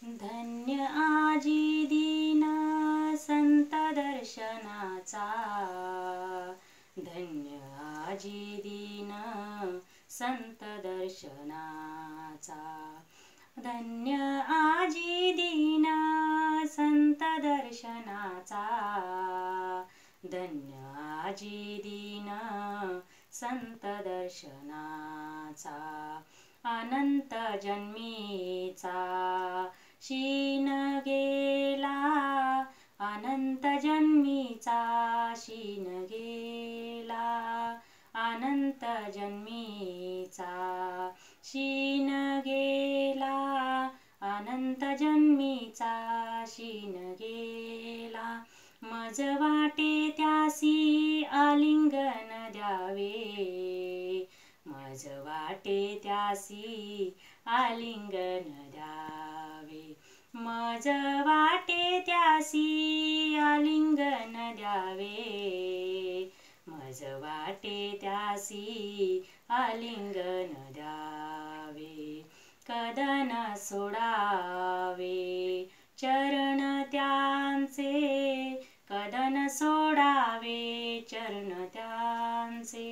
धन्य आजी दीन संत दर्शनाचा, धन्य आजी दीन संत दर्शनाचा, धन्य आजी दीन संत दर्शनाचा, धन्य आजी दीन संत दर्शनाचा, अनंत जन्मीचा शीन गेला, अनंत जन्मीचा शीन गेला, अनंत जन्मीचा शीन गेला, अनंत जन्मीचा शीन गेला, मज वाटे त्यासी आलिंगन द्यावे, मज वाटे त्यासी आलिंगन द्यावे, मज वाटे त्यासी आलिंगन द्यावे, मज वाटे त्यासी आलिंगन द्यावे, कदन सोडावे चरण त्यांचे, कदन सोडावे चरण त्यांचे,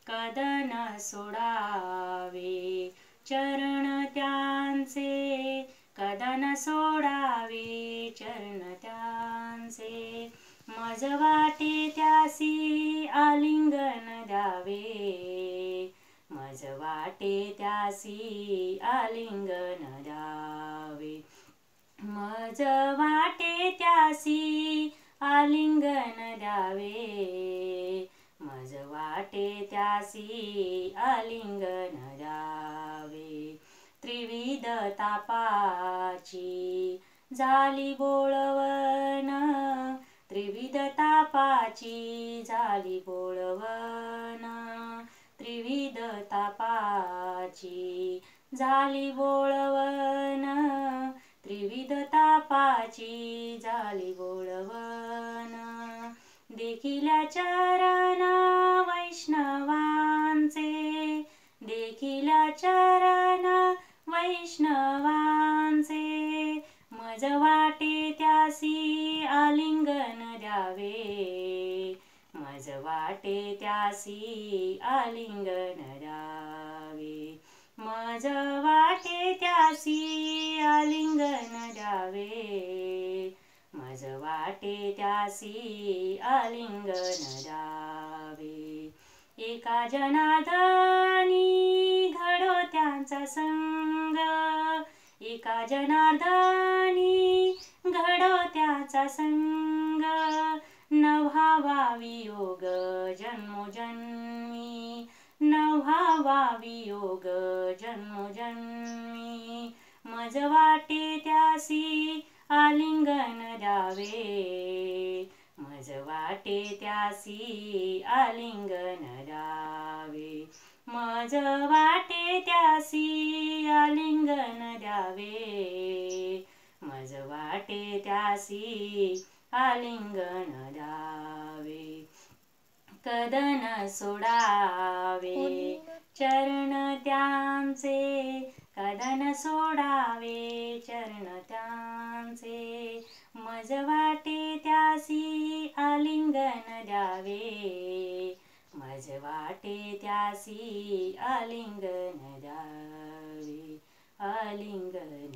कदन सोडावे चरण त्यांचे, कदन सोडावे चरण त्यांचे, मज वाटे त्यासी आलिंगन द्यावे, मज वाटे त्यासी आलिंगन द्यावे, मज वाटे त्यासी आलिंगन द्यावे, मज वाटे त्यासी आलिंगन द्यावे, त्रिविध तापाची झाली बोळवण, त्रिविध तापाची झाली बोळवण, त्रिविध तापाची झाली बोळवण, त्रिविध तापाची झाली बोळवण, देखिल्या चरण वैष्णवांचे, देखिल्या चरण वैष्णवांचे, मज वाटे त्यासी आलिंगन द्यावे, मज वाटे त्यासी आलिंगन द्यावे, मज वाटे त्यासी आलिंगन द्यावे, मज वाटे त्यासी आलिंगन द्यावे, एका जनार्दनी घडो त्यांचा संग, एका जनार्दनी घडो त्याचा संग, न व्हावा वियोग जन्मोजन्मी, न व्हावा वियोग जन्मोजन्मी, मज वाटे त्यासी आलिंगन द्यावे, मज वाटे त्यासी आलिंगन द्यावे, मज वाटे त्यासी आलिंगन द्यावे, मज वाटे त्यासी आलिंगन द्यावे, कदन सोडावे चरण त्यांचे, कदन सोडावे चरण त्यांचे, मज वाटे त्यासी आलिंगन द्यावे, मज वाटे त्यासी आलिंगन द्यावे, आलिंगन